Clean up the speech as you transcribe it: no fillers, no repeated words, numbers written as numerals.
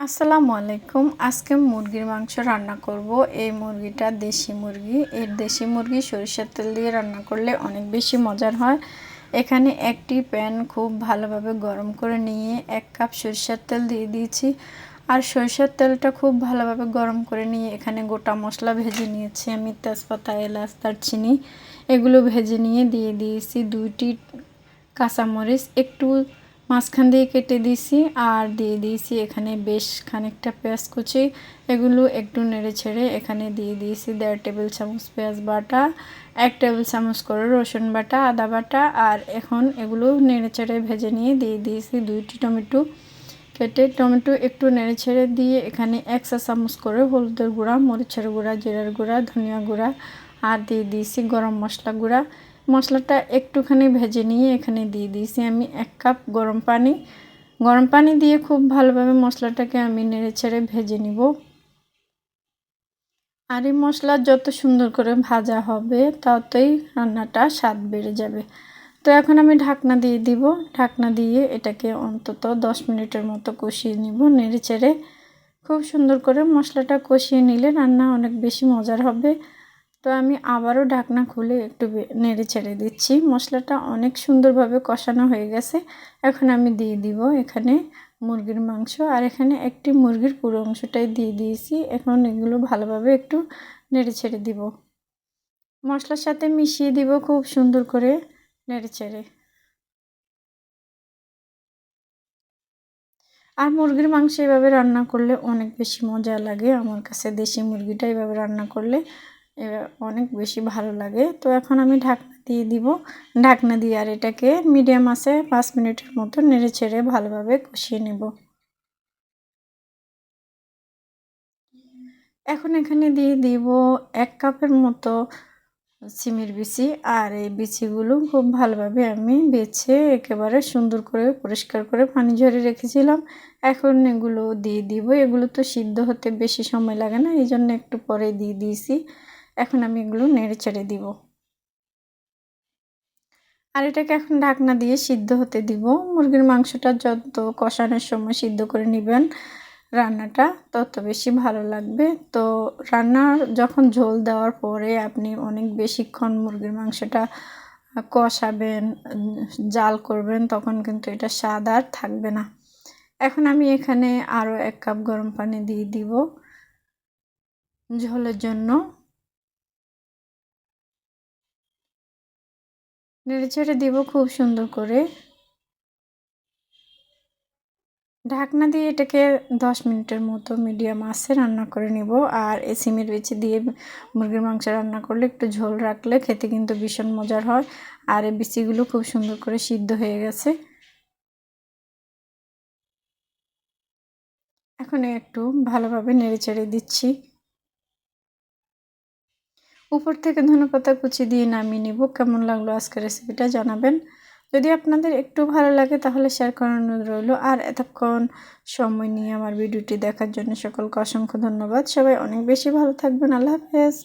আসসালামু আলাইকুম। আজকে মুরগির মাংস রান্না করব। এই মুরগিটা দেশি মুরগি। এই দেশি মুরগি সরিষার তেল দিয়ে রান্না করলে অনেক বেশি মজার হয়। এখানে একটি প্যান খুব ভালোভাবে গরম করে নিয়ে 1 কাপ সরিষার তেল দিয়ে দিয়েছি। আর সরিষার তেলটা খুব ভালোভাবে গরম করে নিয়ে এখানে গোটা মশলা ভেজে নিয়েছি। আমি তেজপাতা, এলাচ, দারচিনি এগুলো ভেজে নিয়ে দিয়ে দিয়েছি 2টি কাঁচামরিচ একটু মাঝখান দিয়ে কেটে দিয়েছি, আর দিয়ে দিয়েছি এখানে বেশ খানিকটা পেঁয়াজ কুচি। এগুলো একটু নেড়ে ছেড়ে এখানে দিয়ে দিয়েছি 1.5 টেবিল চামচ পেঁয়াজ বাটা, 1 টেবিল চামচ করে রসুন বাটা, আদা বাটা। আর এখন এগুলো নেড়ে ছেড়ে ভেজে নিয়ে দিয়ে দিয়েছি 2টি টমেটো কেটে। টমেটো একটু নেড়ে ছেড়ে দিয়ে এখানে 1 চা চামচ করে হলুদের গুঁড়া, মরিচের গুঁড়া, জিরার গুঁড়া, ধনিয়া গুঁড়া আর দিয়ে দিয়েছি গরম মশলা গুঁড়া। মশলাটা একটুখানি ভেজে নিয়ে এখানে দিয়ে দিয়েছি আমি 1 কাপ গরম পানি দিয়ে খুব ভালোভাবে মশলাটাকে আমি নেড়ে ছেড়ে ভেজে নিব। আর এই মশলা যত সুন্দর করে ভাজা হবে ততই রান্নাটা স্বাদ বেড়ে যাবে। তো এখন আমি ঢাকনা দিয়ে দিব। ঢাকনা দিয়ে এটাকে অন্তত 10 মিনিটের মতো কষিয়ে নিব নেড়ে ছেড়ে। খুব সুন্দর করে মশলাটা কষিয়ে নিলে রান্না অনেক বেশি মজার হবে। তো আমি আবারও ঢাকনা খুলে একটু নেড়ে ছেড়ে দিচ্ছি। মশলাটা অনেক সুন্দরভাবে কষানো হয়ে গেছে। এখন আমি দিয়ে দিব এখানে মুরগির মাংস, আর এখানে একটি মুরগির পুরো অংশটাই দিয়ে দিয়েছি। এখন এগুলো ভালোভাবে একটু নেড়ে ছেড়ে দিব, মশলার সাথে মিশিয়ে দিব খুব সুন্দর করে নেড়ে ছেড়ে। আর মুরগির মাংস এভাবে রান্না করলে অনেক বেশি মজা লাগে। আমার কাছে দেশি মুরগিটা এভাবে রান্না করলে অনেক বেশি ভালো লাগে। তো এখন আমি ঢাকনা দিয়ে দিব। ঢাকনা দিয়ে আর এটাকে মিডিয়াম আঁচে 5 মিনিটের মতো নেড়ে ছেড়ে ভালোভাবে কষিয়ে নেব। এখন এখানে দিয়ে দিব 1 কাপের মতো সিমের বিচি। আর এই বিচিগুলো খুব ভালোভাবে আমি বেছে একেবারে সুন্দর করে পরিষ্কার করে পানি ঝরিয়ে রেখেছিলাম। এখন এগুলো দিয়ে দিব। এগুলো তো সিদ্ধ হতে বেশি সময় লাগে না, এই জন্য একটু পরে দিয়ে দিয়েছি। এখন আমি এগুলো নেড়ে ছেড়ে দিব। আর এটাকে এখন ঢাকনা দিয়ে সিদ্ধ হতে দিব। মুরগির মাংসটা যত কষানোর সময় সিদ্ধ করে নেবেন রান্নাটা তত বেশি ভালো লাগবে। তো রান্নার যখন ঝোল দেওয়ার পরে আপনি অনেক বেশিক্ষণ মুরগির মাংসটা কষাবেন, জাল করবেন, তখন কিন্তু এটা স্বাদ আর থাকবে না। এখন আমি এখানে আরও 1 কাপ গরম পানি দিয়ে দিব ঝোলের জন্য। নেড়ে ছেড়ে দিব খুব সুন্দর করে। ঢাকনা দিয়ে এটাকে 10 মিনিটের মতো মিডিয়াম আঁচে রান্না করে নিব। আর এই সিমের বিচি দিয়ে মুরগির মাংস রান্না করলে একটু ঝোল রাখলে খেতে কিন্তু ভীষণ মজার হয়। আর এই বিচিগুলো খুব সুন্দর করে সিদ্ধ হয়ে গেছে। এখন একটু ভালোভাবে নেড়ে চেড়ে দিচ্ছি। উপর থেকে ধনেপাতা কুচি দিয়ে নামিয়ে নিব। কেমন লাগলো আজকের রেসিপিটা জানাবেন। যদি আপনাদের একটু ভালো লাগে তাহলে শেয়ার করার অনুরোধ রইল। আর এতক্ষণ সময় নিয়ে আমার ভিডিওটি দেখার জন্য সকলকে অসংখ্য ধন্যবাদ। সবাই অনেক বেশি ভালো থাকবেন। আল্লাহ হাফেজ।